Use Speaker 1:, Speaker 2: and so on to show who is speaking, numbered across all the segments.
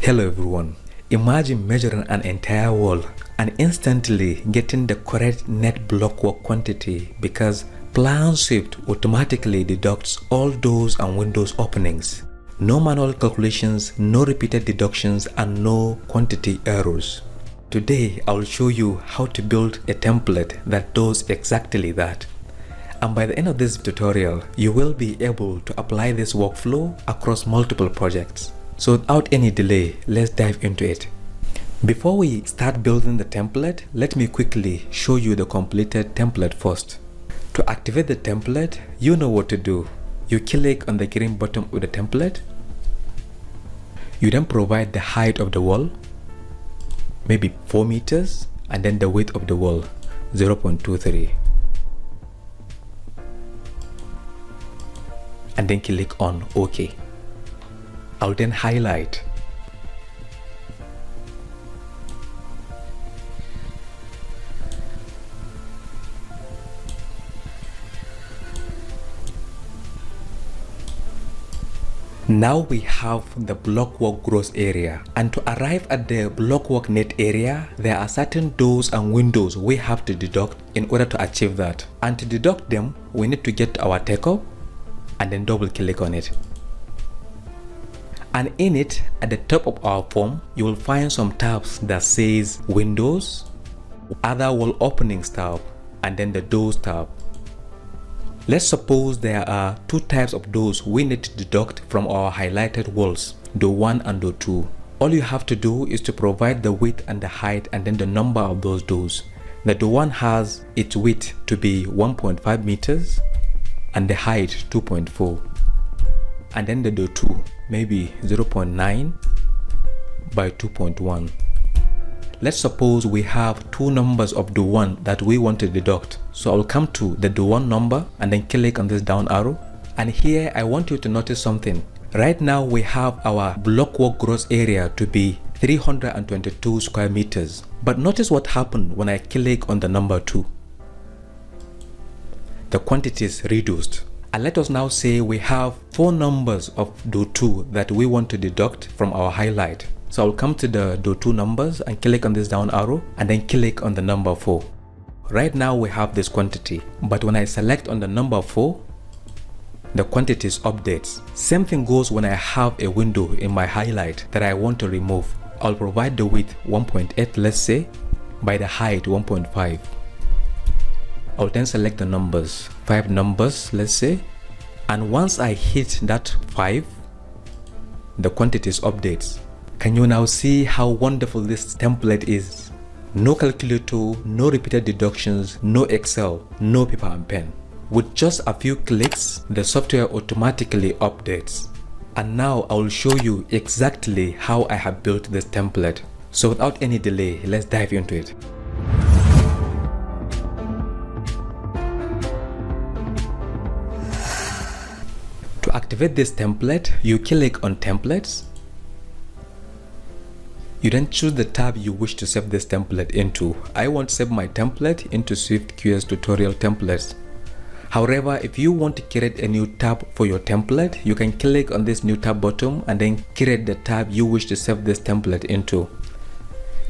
Speaker 1: Hello everyone. Imagine measuring an entire wall and instantly getting the correct net blockwork quantity because PlanSwift automatically deducts all doors and windows openings. No manual calculations, no repeated deductions, and no quantity errors. Today I will show you how to build a template that does exactly that. And by the end of this tutorial, you will be able to apply this workflow across multiple projects. So without any delay, let's dive into it. Before we start building the template, let me quickly show you the completed template first. To activate the template, you know what to do. You click on the green button of the template. You then provide the height of the wall, maybe 4 meters, and then the width of the wall, 0.23. And then click on OK. I'll then highlight. Now we have the blockwork gross area, and to arrive at the blockwork net area, there are certain doors and windows we have to deduct in order to achieve that. And to deduct them, we need to get to our Takeoff and then double click on it. And in it, at the top of our form, you will find some tabs that says Windows, Other Wall Openings tab, and then the Doors tab. Let's suppose there are two types of doors we need to deduct from our highlighted walls, door 1 and door 2. All you have to do is to provide the width and the height and then the number of those doors. The door 1 has its width to be 1.5 meters and the height 2.4. And then the door 2 maybe 0.9 by 2.1. Let's suppose we have two numbers of door 1 that we want to deduct. So I'll come to the door 1 number and then click on this down arrow. And here I want you to notice something. Right now we have our blockwork gross area to be 322 square meters. But notice what happened when I click on the number 2. The quantity is reduced. And let us now say we have 4 numbers of door 2 that we want to deduct from our highlight. So I'll come to the door 2 numbers and click on this down arrow and then click on the number 4. Right now we have this quantity, but when I select on the number 4, the quantity updates. Same thing goes when I have a window in my highlight that I want to remove. I'll provide the width 1.8, let's say, by the height 1.5. I'll then select the numbers, 5 numbers, let's say, and once I hit that 5, the quantity updates. Can you now see how wonderful this template is? No calculator, no repeated deductions, no Excel, no paper and pen. With just a few clicks, the software automatically updates. And now I will show you exactly how I have built this template. So without any delay, let's dive into it. To activate this template, you click on Templates. You then choose the tab you wish to save this template into. I want to save my template into SwiftQS Tutorial Templates. However, if you want to create a new tab for your template, you can click on this new tab button and then create the tab you wish to save this template into.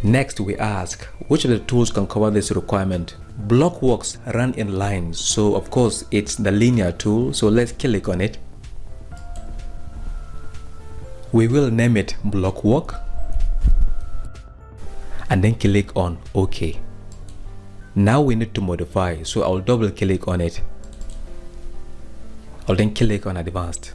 Speaker 1: Next, we ask, which of the tools can cover this requirement? Blockworks run in lines, so of course it's the linear tool, so let's click on it. We will name it Blockwork and then click on OK. Now we need to modify, so I'll double click on it. I'll then click on Advanced.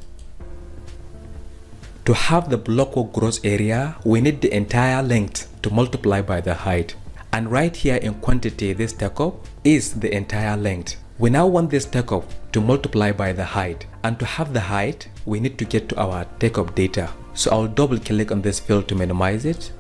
Speaker 1: To have the blockwork gross area, we need the entire length to multiply by the height. And right here in quantity, this Takeoff is the entire length. We now want this Takeoff to multiply by the height. And to have the height, we need to get to our Takeoff data. So I'll double click on this field to minimize it.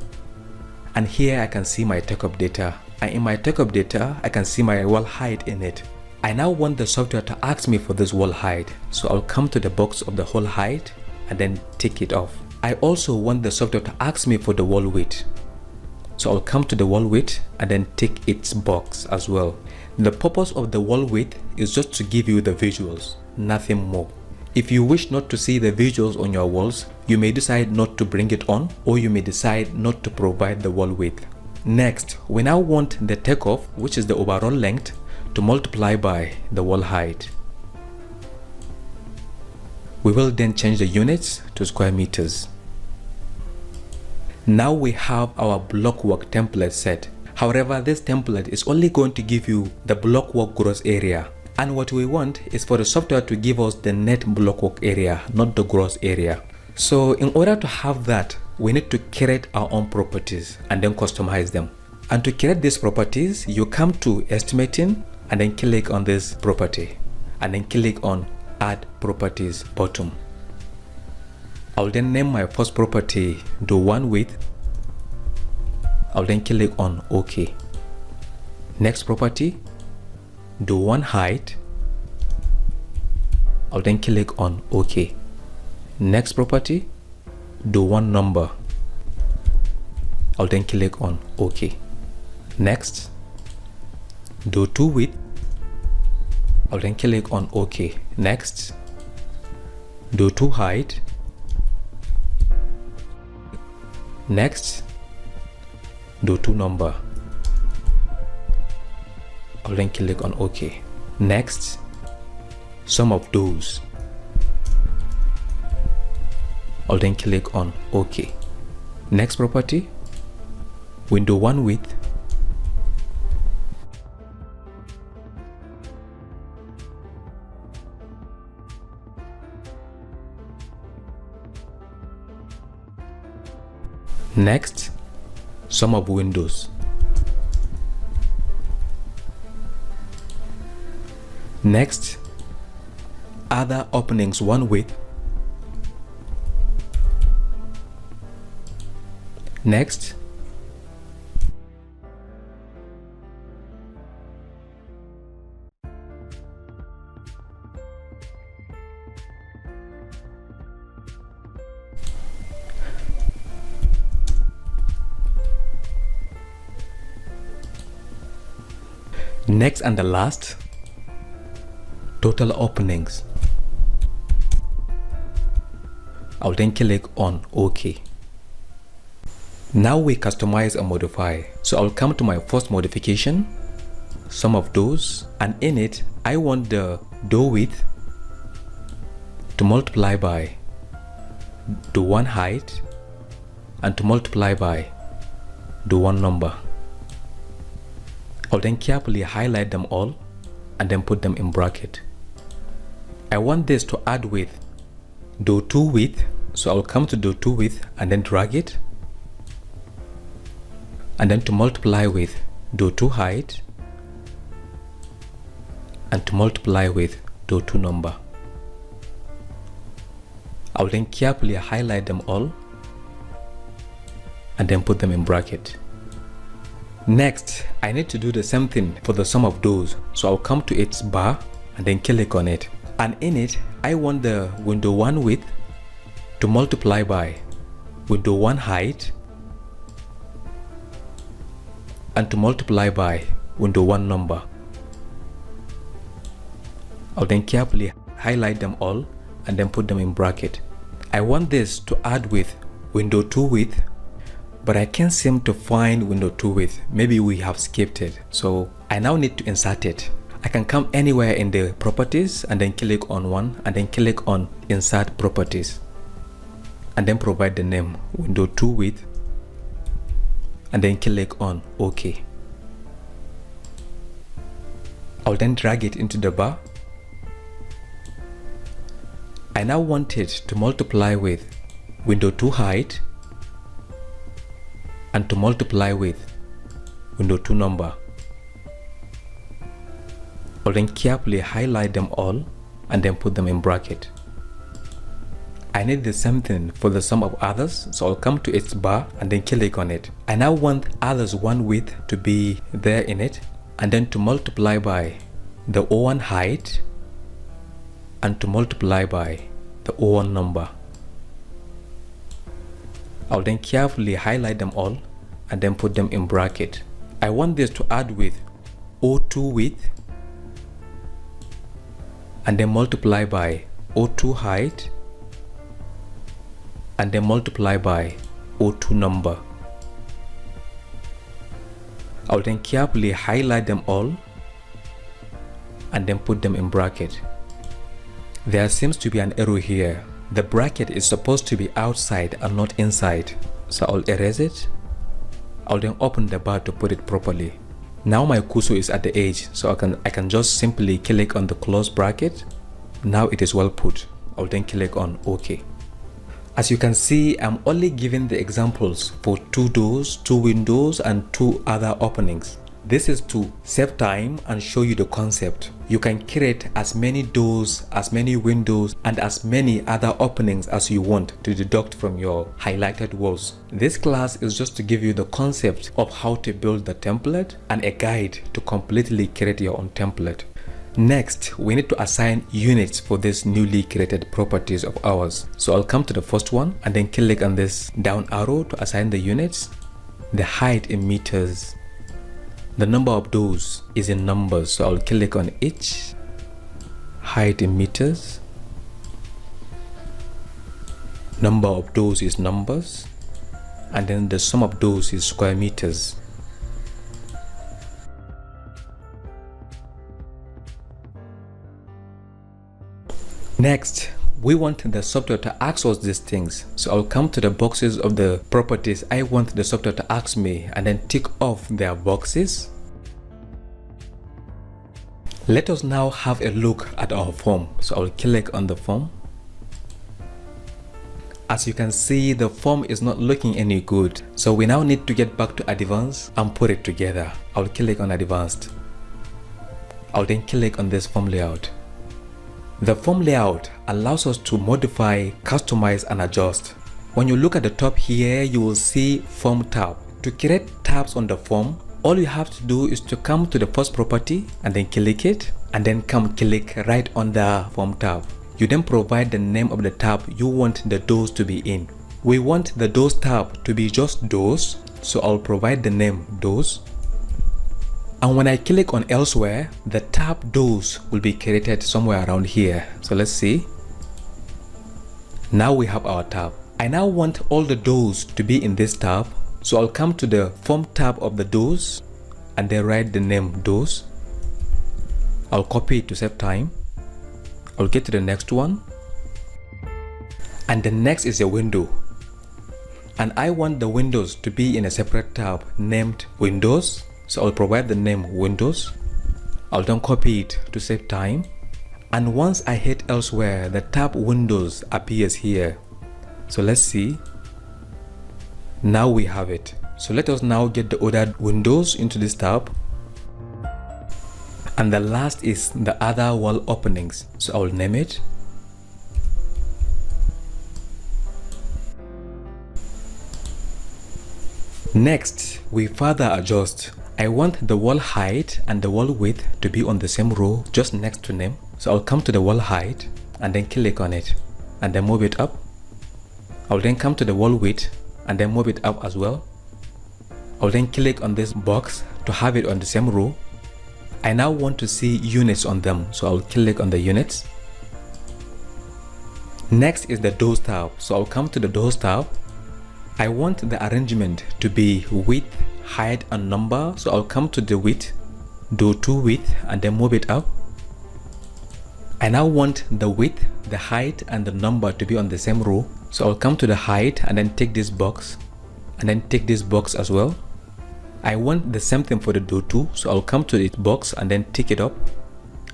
Speaker 1: And here I can see my Takeoff data. And in my Takeoff data, I can see my wall height in it. I now want the software to ask me for this wall height. So I'll come to the box of the whole height and then tick it off. I also want the software to ask me for the wall width. So I'll come to the wall width and then tick its box as well. The purpose of the wall width is just to give you the visuals, nothing more. If you wish not to see the visuals on your walls, you may decide not to bring it on, or you may decide not to provide the wall width. Next, we now want the takeoff, which is the overall length, to multiply by the wall height. We will then change the units to square meters. Now we have our Blockwork template set. However, this template is only going to give you the Blockwork gross area. And what we want is for the software to give us the net Blockwork area, not the gross area. So in order to have that, we need to create our own properties and then customize them. And to create these properties, you come to estimating and then click on this property and then click on add properties bottom. I'll then name my first property do one width. I'll then click on OK. Next property, do one height. I'll then click on OK. Next property, do one number. I'll then click on OK. Next, do two width. I'll then click on OK. Next, do two height. Next, do two number. I'll then click on OK. Next, sum of those. I'll then click on OK. Next property, window one width. Next, sum of windows. Next, other openings one width. Next, next and the last, total openings. I'll then click on OK. Now we customize and modify. So I'll come to my first modification, sum of those, and in it I want the door width to multiply by the one height and to multiply by the one number. I'll then carefully highlight them all and then put them in bracket. I want this to add with do two width, so I'll come to do two width and then drag it, and then to multiply with do two height and to multiply with do two number. I'll then carefully highlight them all and then put them in bracket. Next, I need to do the same thing for the sum of those, so I'll come to its bar and then click on it, and in it I want the window one width to multiply by window one height and to multiply by window one number. I'll then carefully highlight them all and then put them in bracket. I want this to add with window two width, but I can't seem to find window two width. Maybe we have skipped it, so I now need to insert it. I can come anywhere in the properties and then click on one and then click on insert properties and then provide the name window two width and then click on OK. I'll then drag it into the bar. I now want it to multiply with window two height and to multiply with window two number. I'll then carefully highlight them all and then put them in bracket. I need the same thing for the sum of others, so I'll come to its bar and then click on it. I now want others one width to be there in it and then to multiply by the O1 height and to multiply by the O1 number. I'll then carefully highlight them all and then put them in bracket. I want this to add with O2 width and then multiply by O2 height and then multiply by O2 number. I'll then carefully highlight them all and then put them in bracket. There seems to be an error here. The bracket is supposed to be outside and not inside. So I'll erase it. I'll then open the bar to put it properly. Now my cursor is at the edge, so I can just simply click on the close bracket. Now it is well put. I'll then click on OK. As you can see, I'm only giving the examples for 2 doors, 2 windows, and 2 other openings. This is to save time and show you the concept. You can create as many doors, as many windows, and as many other openings as you want to deduct from your highlighted walls. This class is just to give you the concept of how to build the template and a guide to completely create your own template. Next, we need to assign units for these newly created properties of ours. So I'll come to the first one and then click on this down arrow to assign the units. The height in meters. The number of doors is in numbers, so I'll click on each. Height in meters. Number of doors is numbers. And then the sum of doors is square meters. Next, we want the software to ask us these things. So I'll come to the boxes of the properties I want the software to ask me and then tick off their boxes. Let us now have a look at our form. So I'll click on the form. As you can see, the form is not looking any good. So we now need to get back to advanced and put it together. I'll click on advanced. I'll then click on this form layout. The form layout allows us to modify, customize, and adjust. When you look at the top here, you will see form tab. To create tabs on the form, all you have to do is to come to the first property and then click it, and then come click right on the form tab. You then provide the name of the tab you want the doors to be in. We want the doors tab to be just doors, so I'll provide the name doors. And when I click on elsewhere, the tab doors will be created somewhere around here. So let's see. Now we have our tab. I now want all the doors to be in this tab. So I'll come to the form tab of the doors and then write the name doors. I'll copy it to save time. I'll get to the next one. And the next is a window. And I want the windows to be in a separate tab named windows. So I'll provide the name windows. I'll then copy it to save time. And once I hit elsewhere, the tab windows appears here. So let's see. Now we have it. So let us now get the other windows into this tab. And the last is the other wall openings. So I'll name it. Next, we further adjust. I want the wall height and the wall width to be on the same row just next to name. So I'll come to the wall height and then click on it and then move it up. I'll then come to the wall width and then move it up as well. I'll then click on this box to have it on the same row. I now want to see units on them, so I'll click on the units. Next is the doors tab, so I'll come to the doors tab. I want the arrangement to be width, height, and number, so I'll come to the width, do 2 width, and then move it up. I now want the width, the height, and the number to be on the same row, so I'll come to the height and then take this box, and then take this box as well. I want the same thing for the do 2, so I'll come to its box and then tick it up,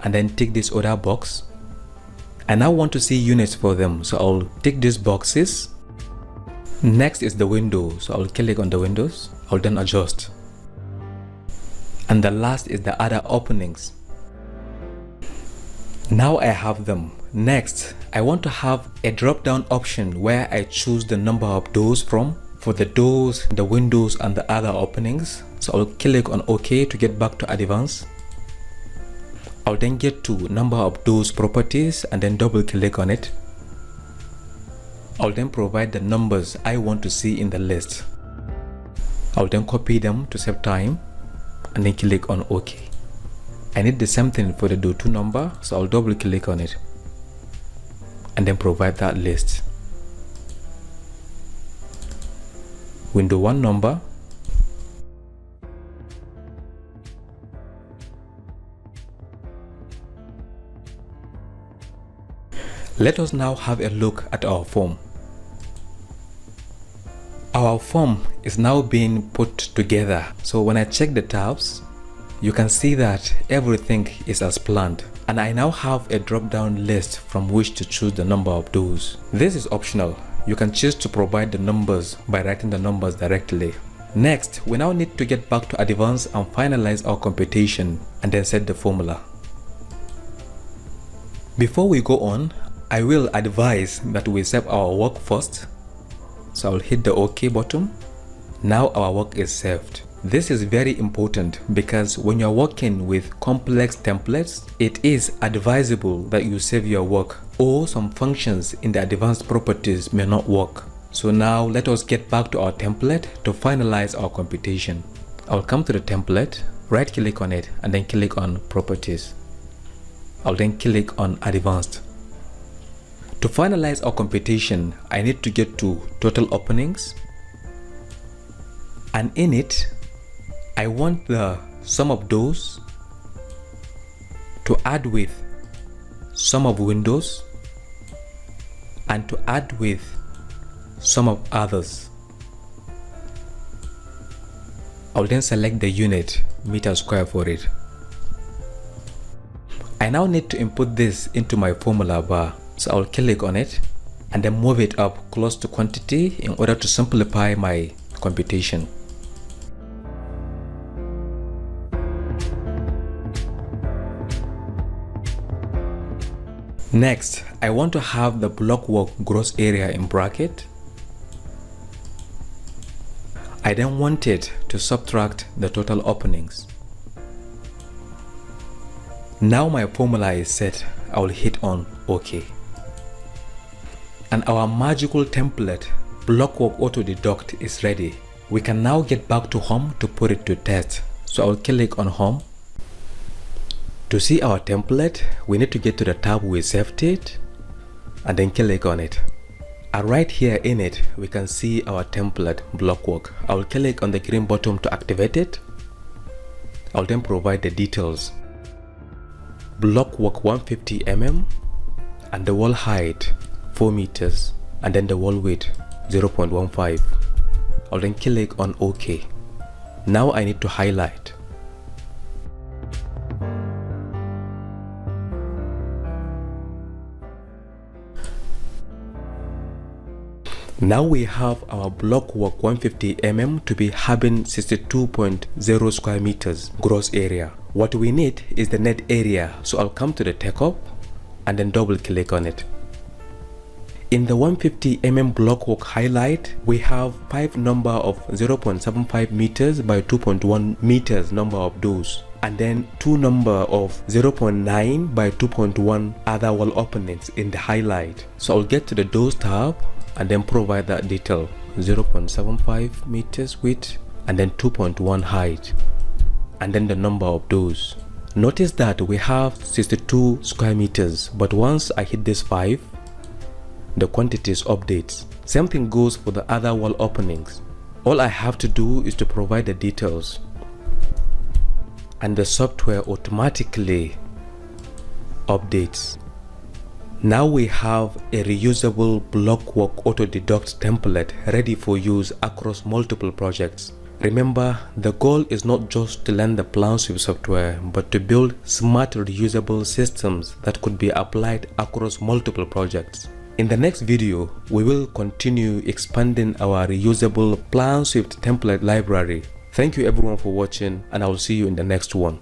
Speaker 1: and then tick this other box. I now want to see units for them, so I'll tick these boxes. Next is the window, so I'll click on the windows. I'll then adjust. And the last is the other openings. Now I have them. Next, I want to have a drop-down option where I choose the number of doors from for the doors, the windows, and the other openings. So I'll click on OK to get back to advanced. I'll then get to number of doors properties and then double click on it. I'll then provide the numbers I want to see in the list. I'll then copy them to save time and then click on OK. I need the same thing for the do 2 number, so I'll double click on it. and then provide that list. Window 1 number, let us now have a look at our form. Our form is now being put together. So when I check the tabs, you can see that everything is as planned. And I now have a drop-down list from which to choose the number of those. This is optional. You can choose to provide the numbers by writing the numbers directly. Next, we now need to get back to advance and finalize our computation and then set the formula. Before we go on, I will advise that we save our work first. So I'll hit the OK button. Now our work is saved. This is very important because when you're working with complex templates, it is advisable that you save your work, or some functions in the advanced properties may not work. So now let us get back to our template to finalize our computation. I'll come to the template, right click on it, and then click on properties. I'll then click on advanced. To finalize our computation, I need to get to total openings, and in it I want the sum of those to add with sum of windows and to add with sum of others. I'll then select the unit meter square for it. I now need to input this into my formula bar, so I'll click on it and then move it up close to quantity in order to simplify my computation. Next, I want to have the Blockwork gross area in bracket. I then want it to subtract the total openings. Now my formula is set. I will hit on OK. And our magical template, Blockwork Auto Deduct, is ready. We can now get back to home to put it to test. So I will click on home. To see our template, we need to get to the tab we saved it and then click on it. And right here in it, we can see our template Blockwork. I will click on the green button to activate it. I'll then provide the details. Blockwork 150 mm and the wall height 4 meters and then the wall width 0.15. I'll then click on OK. Now I need to highlight. Now we have our Blockwork 150 mm to be having 62.0 square meters gross area. What we need is the net area, so I'll come to the Takeoff and then double click on it. In the 150 mm Blockwork highlight, we have 5 number of 0.75 meters by 2.1 meters number of those, and then 2 number of 0.9 by 2.1 other wall openings in the highlight. So I'll get to the doors tab and then provide that detail, 0.75 meters width and then 2.1 height, and then the number of those. Notice that we have 62 square meters, but once I hit this 5, the quantities updates. Same thing goes for the other wall openings. All I have to do is to provide the details, and the software automatically updates. Now we have a reusable Blockwork Auto Deduct template ready for use across multiple projects. Remember, the goal is not just to learn the PlanSwift software, but to build smart reusable systems that could be applied across multiple projects. In the next video, we will continue expanding our reusable PlanSwift template library. Thank you everyone for watching, and I will see you in the next one.